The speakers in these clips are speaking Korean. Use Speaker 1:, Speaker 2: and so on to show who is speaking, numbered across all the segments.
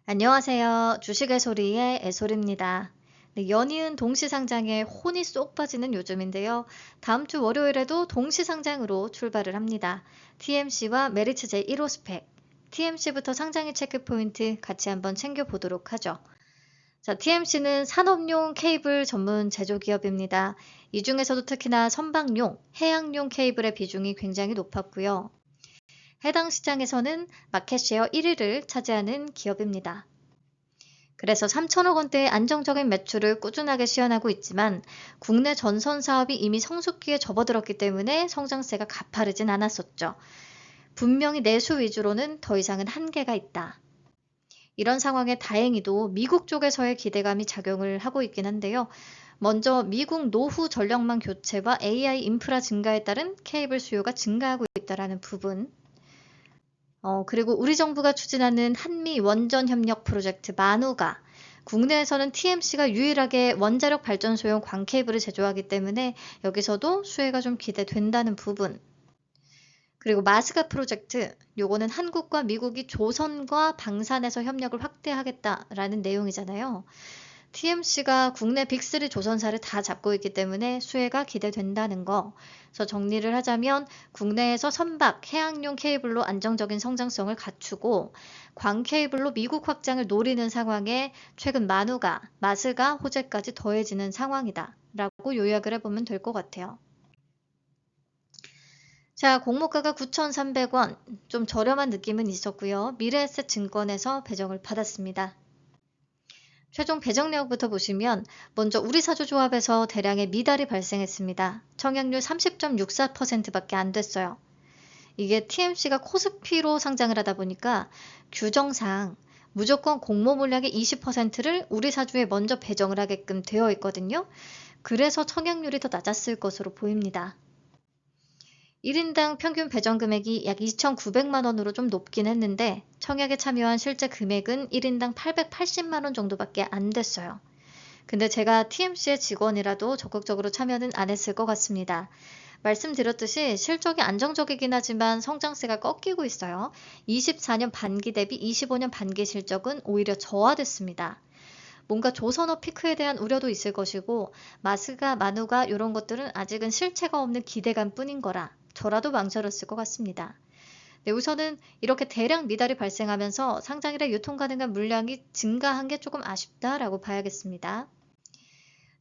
Speaker 1: 안녕하세요. 주식의 소리의 애솔입니다. 네, 연이은 동시상장에 혼이 쏙 빠지는 요즘인데요. 다음 주 월요일에도 동시상장으로 출발을 합니다. TMC와 메리츠 제1호 스펙. TMC부터 상장일 체크포인트 같이 한번 챙겨보도록 하죠. 자, TMC는 산업용 케이블 전문 제조기업입니다. 이 중에서도 특히나 선박용, 해양용 케이블의 비중이 굉장히 높았고요. 해당 시장에서는 마켓쉐어 1위를 차지하는 기업입니다. 그래서 3천억 원대의 안정적인 매출을 꾸준하게 시현하고 있지만 국내 전선 사업이 이미 성숙기에 접어들었기 때문에 성장세가 가파르진 않았었죠. 분명히 내수 위주로는 더 이상은 한계가 있다. 이런 상황에 다행히도 미국 쪽에서의 기대감이 작용을 하고 있긴 한데요. 먼저 미국 노후 전력망 교체와 AI 인프라 증가에 따른 케이블 수요가 증가하고 있다는 부분. 그리고 우리 정부가 추진하는 한미 원전 협력 프로젝트 마누가 국내에서는 TMC가 유일하게 원자력 발전소용 광 케이블을 제조하기 때문에 여기서도 수혜가 좀 기대된다는 부분. 그리고 마스가 프로젝트, 요거는 한국과 미국이 조선과 방산에서 협력을 확대하겠다라는 내용이잖아요. TMC가 국내 빅3 조선사를 다 잡고 있기 때문에 수혜가 기대된다는 거. 그래서 정리를 하자면 국내에서 선박, 해양용 케이블로 안정적인 성장성을 갖추고 광 케이블로 미국 확장을 노리는 상황에 최근 마누가, 마스가 호재까지 더해지는 상황이다 라고 요약을 해보면 될 것 같아요. 자, 공모가가 9,300원, 좀 저렴한 느낌은 있었고요. 미래에셋 증권에서 배정을 받았습니다. 최종 배정 내역부터 보시면 먼저 우리사조조합에서 대량의 미달이 발생했습니다. 청약률 30.64%밖에 안 됐어요. 이게 TMC가 코스피로 상장을 하다 보니까 규정상 무조건 공모 물량의 20%를 우리사주에 먼저 배정을 하게끔 되어 있거든요. 그래서 청약률이 더 낮았을 것으로 보입니다. 1인당 평균 배정 금액이 약 2,900만 원으로 좀 높긴 했는데 청약에 참여한 실제 금액은 1인당 880만 원 정도밖에 안 됐어요. 근데 제가 TMC의 직원이라도 적극적으로 참여는 안 했을 것 같습니다. 말씀드렸듯이 실적이 안정적이긴 하지만 성장세가 꺾이고 있어요. 24년 반기 대비 25년 반기 실적은 오히려 저하됐습니다. 뭔가 조선업 피크에 대한 우려도 있을 것이고 마스가, 마누가 이런 것들은 아직은 실체가 없는 기대감 뿐인 거라 저라도 망설였을 것 같습니다. 네, 우선은 이렇게 대량 미달이 발생하면서 상장일에 유통 가능한 물량이 증가한 게 조금 아쉽다라고 봐야겠습니다.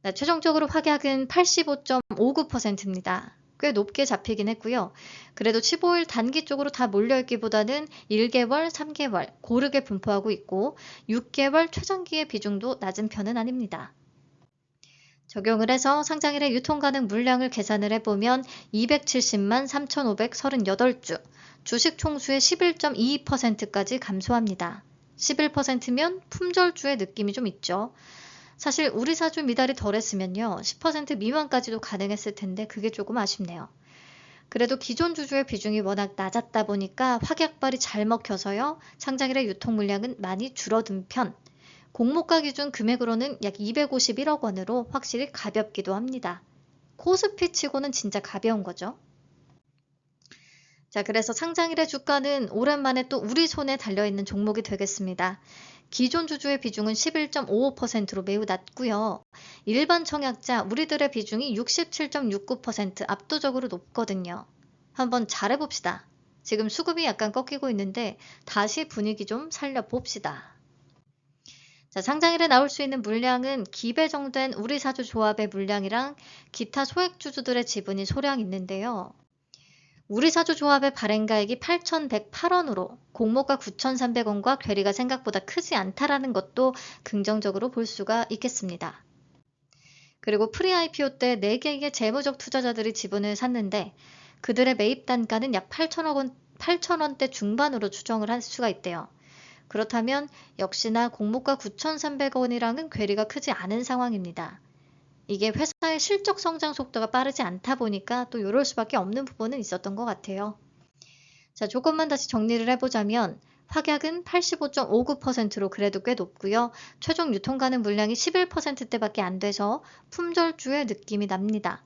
Speaker 1: 네, 최종적으로 확약은 85.59%입니다. 꽤 높게 잡히긴 했고요. 그래도 15일 단기 쪽으로 다 몰려있기보다는 1개월, 3개월 고르게 분포하고 있고 6개월 최장기의 비중도 낮은 편은 아닙니다. 적용을 해서 상장일의 유통 가능 물량을 계산을 해보면 270만 3,538주, 주식 총수의 11.22%까지 감소합니다. 11%면 품절주의 느낌이 좀 있죠. 사실 우리 사주 미달이 덜했으면요 10% 미만까지도 가능했을 텐데 그게 조금 아쉽네요. 그래도 기존 주주의 비중이 워낙 낮았다 보니까 확약발이 잘 먹혀서요 상장일의 유통 물량은 많이 줄어든 편. 공모가 기준 금액으로는 약 251억 원으로 확실히 가볍기도 합니다. 코스피 치고는 진짜 가벼운 거죠. 자, 그래서 상장일의 주가는 오랜만에 또 우리 손에 달려있는 종목이 되겠습니다. 기존 주주의 비중은 11.55%로 매우 낮고요. 일반 청약자 우리들의 비중이 67.69% 압도적으로 높거든요. 한번 잘해봅시다. 지금 수급이 약간 꺾이고 있는데 다시 분위기 좀 살려봅시다. 자, 상장일에 나올 수 있는 물량은 기배정된 우리사주 조합의 물량이랑 기타 소액주주들의 지분이 소량 있는데요. 우리사주 조합의 발행가액이 8,108원으로 공모가 9,300원과 괴리가 생각보다 크지 않다라는 것도 긍정적으로 볼 수가 있겠습니다. 그리고 프리-IPO 때 4개의 재무적 투자자들이 지분을 샀는데 그들의 매입 단가는 약 8,000원대 중반으로 추정을 할 수가 있대요. 그렇다면 역시나 공모가 9,300원이랑은 괴리가 크지 않은 상황입니다. 이게 회사의 실적 성장 속도가 빠르지 않다 보니까 또 이럴 수밖에 없는 부분은 있었던 것 같아요. 자, 조금만 다시 정리를 해보자면 확약은 85.59%로 그래도 꽤 높고요. 최종 유통 가능 물량이 11%대밖에 안 돼서 품절주의 느낌이 납니다.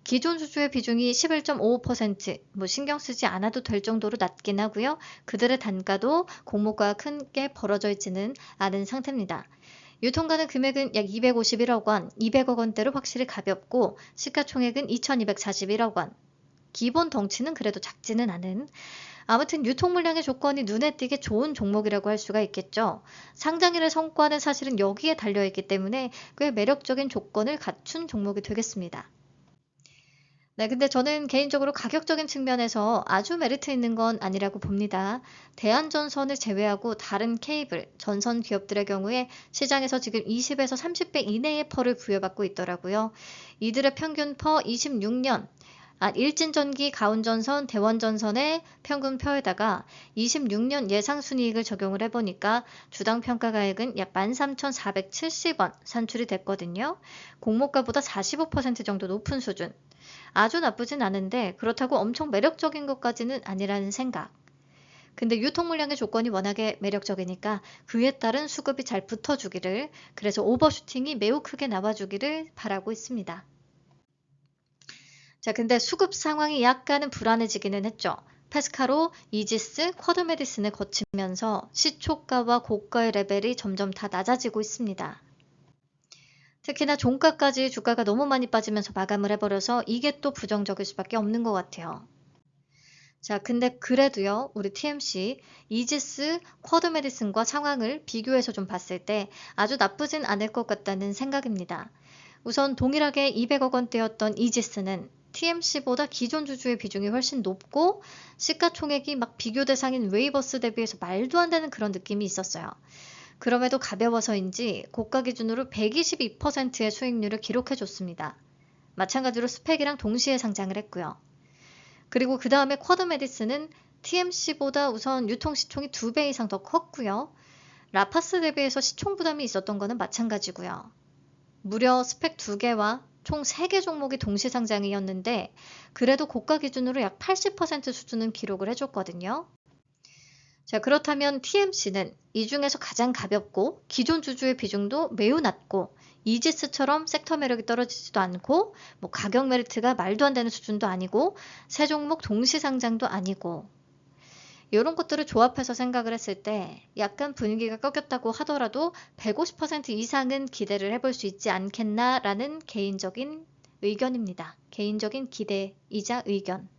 Speaker 1: 기존 주주의 비중이 11.55%, 신경 쓰지 않아도 될 정도로 낮긴 하고요. 그들의 단가도 공모가가 크게 벌어져 있지는 않은 상태입니다. 유통가능 금액은 약 251억 원, 200억 원대로 확실히 가볍고 시가총액은 2241억 원. 기본 덩치는 그래도 작지는 않은, 아무튼 유통 물량의 조건이 눈에 띄게 좋은 종목이라고 할 수가 있겠죠. 상장일의 성과는 사실은 여기에 달려있기 때문에 꽤 매력적인 조건을 갖춘 종목이 되겠습니다. 네, 근데 저는 개인적으로 가격적인 측면에서 아주 메리트 있는 건 아니라고 봅니다. 대한전선을 제외하고 다른 케이블, 전선 기업들의 경우에 시장에서 지금 20에서 30배 이내의 펄을 부여받고 있더라고요. 이들의 평균 퍼 26년, 일진전기, 가온전선, 대원전선의 평균 표에다가 26년 예상순이익을 적용을 해보니까 주당 평가가액은 약 13,470원 산출이 됐거든요. 공모가보다 45% 정도 높은 수준. 아주 나쁘진 않은데 그렇다고 엄청 매력적인 것까지는 아니라는 생각. 근데 유통 물량의 조건이 워낙에 매력적이니까 그에 따른 수급이 잘 붙어주기를, 그래서 오버슈팅이 매우 크게 나와주기를 바라고 있습니다. 자, 근데 수급 상황이 약간은 불안해지기는 했죠. 페스카로, 이지스, 쿼드메디슨을 거치면서 시초가와 고가의 레벨이 점점 다 낮아지고 있습니다. 특히나 종가까지 주가가 너무 많이 빠지면서 마감을 해버려서 이게 또 부정적일 수밖에 없는 것 같아요. 자, 근데 그래도요, 우리 TMC, 이지스, 쿼드메디슨과 상황을 비교해서 좀 봤을 때 아주 나쁘진 않을 것 같다는 생각입니다. 우선 동일하게 200억 원대였던 이지스는 TMC보다 기존 주주의 비중이 훨씬 높고 시가총액이 막 비교 대상인 웨이버스 대비해서 말도 안 되는 그런 느낌이 있었어요. 그럼에도 가벼워서인지 고가 기준으로 122%의 수익률을 기록해줬습니다. 마찬가지로 스펙이랑 동시에 상장을 했고요. 그리고 그 다음에 쿼드메디슨은 TMC보다 우선 유통 시총이 2배 이상 더 컸고요. 라파스 대비해서 시총 부담이 있었던 거는 마찬가지고요. 무려 스펙 2개와 총 3개 종목이 동시 상장이었는데 그래도 고가 기준으로 약 80% 수준은 기록을 해줬거든요. 자, 그렇다면 TMC는 이 중에서 가장 가볍고 기존 주주의 비중도 매우 낮고 이지스처럼 섹터 매력이 떨어지지도 않고 가격 메리트가 말도 안 되는 수준도 아니고 세 종목 동시 상장도 아니고, 이런 것들을 조합해서 생각을 했을 때 약간 분위기가 꺾였다고 하더라도 150% 이상은 기대를 해볼 수 있지 않겠나라는 개인적인 의견입니다. 개인적인 기대이자 의견.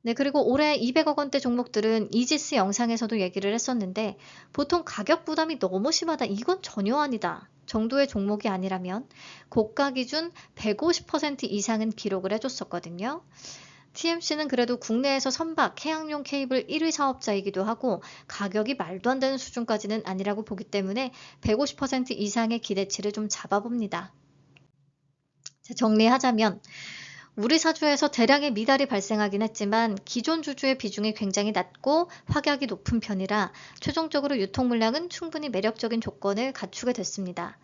Speaker 1: 네, 그리고 올해 200억 원대 종목들은 이지스 영상에서도 얘기를 했었는데 보통 가격 부담이 너무 심하다, 이건 전혀 아니다 정도의 종목이 아니라면 고가 기준 150% 이상은 기록을 해줬었거든요. TMC는 그래도 국내에서 선박, 해양용 케이블 1위 사업자이기도 하고 가격이 말도 안 되는 수준까지는 아니라고 보기 때문에 150% 이상의 기대치를 좀 잡아봅니다. 자, 정리하자면 우리 사주에서 대량의 미달이 발생하긴 했지만 기존 주주의 비중이 굉장히 낮고 확약이 높은 편이라 최종적으로 유통 물량은 충분히 매력적인 조건을 갖추게 됐습니다.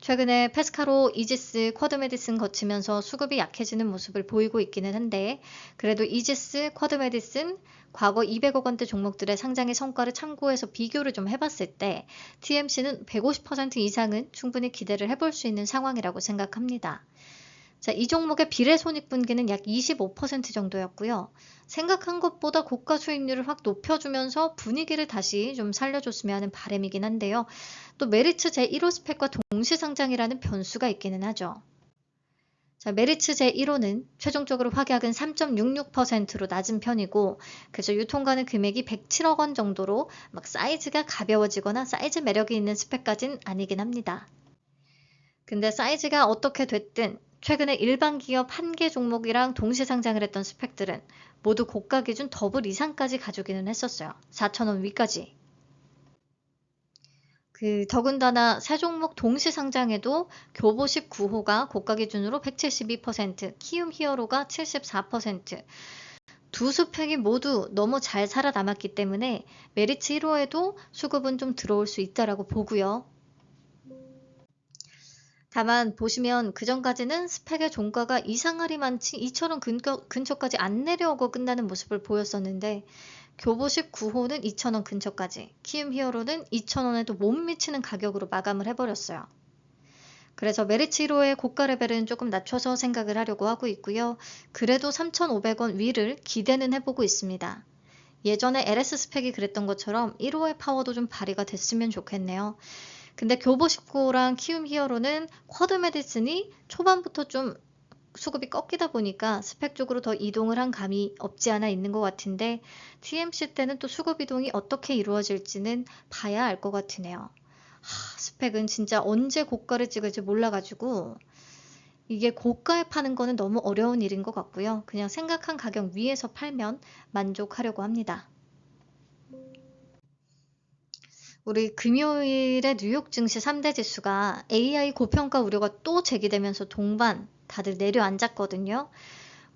Speaker 1: 최근에 페스카로, 이지스, 쿼드메디슨 거치면서 수급이 약해지는 모습을 보이고 있기는 한데 그래도 이지스, 쿼드메디슨, 과거 200억 원대 종목들의 상장의 성과를 참고해서 비교를 좀 해봤을 때 TMC는 150% 이상은 충분히 기대를 해볼 수 있는 상황이라고 생각합니다. 자, 이 종목의 비례손익분기는 약 25% 정도였고요. 생각한 것보다 고가 수익률을 확 높여주면서 분위기를 다시 좀 살려줬으면 하는 바람이긴 한데요. 또 메리츠 제1호 스펙과 동시상장이라는 변수가 있기는 하죠. 자, 메리츠 제1호는 최종적으로 확약은 3.66%로 낮은 편이고 그래서 유통가능 금액이 107억 원 정도로 막 사이즈가 가벼워지거나 사이즈 매력이 있는 스펙까진 아니긴 합니다. 근데 사이즈가 어떻게 됐든 최근에 일반 기업 1개 종목이랑 동시 상장을 했던 스펙들은 모두 고가 기준 더블 이상까지 가져오기는 했었어요. 4,000원 위까지. 더군다나 세 종목 동시 상장에도 교보식 9호가 고가 기준으로 172%, 키움 히어로가 74%, 두 스펙이 모두 너무 잘 살아남았기 때문에 메리츠 1호에도 수급은 좀 들어올 수 있다라고 보고요. 다만 보시면 그전까지는 스펙의 종가가 이상하리만치 2,000원 근처까지 안 내려오고 끝나는 모습을 보였었는데 교보식 9호는 2,000원 근처까지, 키움 히어로는 2,000원에도 못 미치는 가격으로 마감을 해버렸어요. 그래서 메리츠 1호의 고가 레벨은 조금 낮춰서 생각을 하려고 하고 있고요. 그래도 3,500원 위를 기대는 해보고 있습니다. 예전에 LS 스펙이 그랬던 것처럼 1호의 파워도 좀 발휘가 됐으면 좋겠네요. 근데 교보 19호랑 키움 히어로는 쿼드 메디슨이 초반부터 좀 수급이 꺾이다 보니까 스펙 쪽으로 더 이동을 한 감이 없지 않아 있는 것 같은데 TMC 때는 또 수급 이동이 어떻게 이루어질지는 봐야 알 것 같으네요. 스펙은 진짜 언제 고가를 찍을지 몰라가지고 이게 고가에 파는 거는 너무 어려운 일인 것 같고요. 그냥 생각한 가격 위에서 팔면 만족하려고 합니다. 우리 금요일에 뉴욕 증시 3대 지수가 AI 고평가 우려가 또 제기되면서 동반 다들 내려앉았거든요.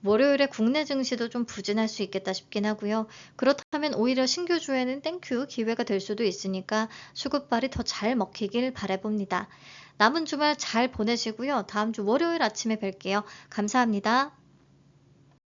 Speaker 1: 월요일에 국내 증시도 좀 부진할 수 있겠다 싶긴 하고요. 그렇다면 오히려 신규주에는 땡큐 기회가 될 수도 있으니까 수급발이 더 잘 먹히길 바라봅니다. 남은 주말 잘 보내시고요. 다음 주 월요일 아침에 뵐게요. 감사합니다.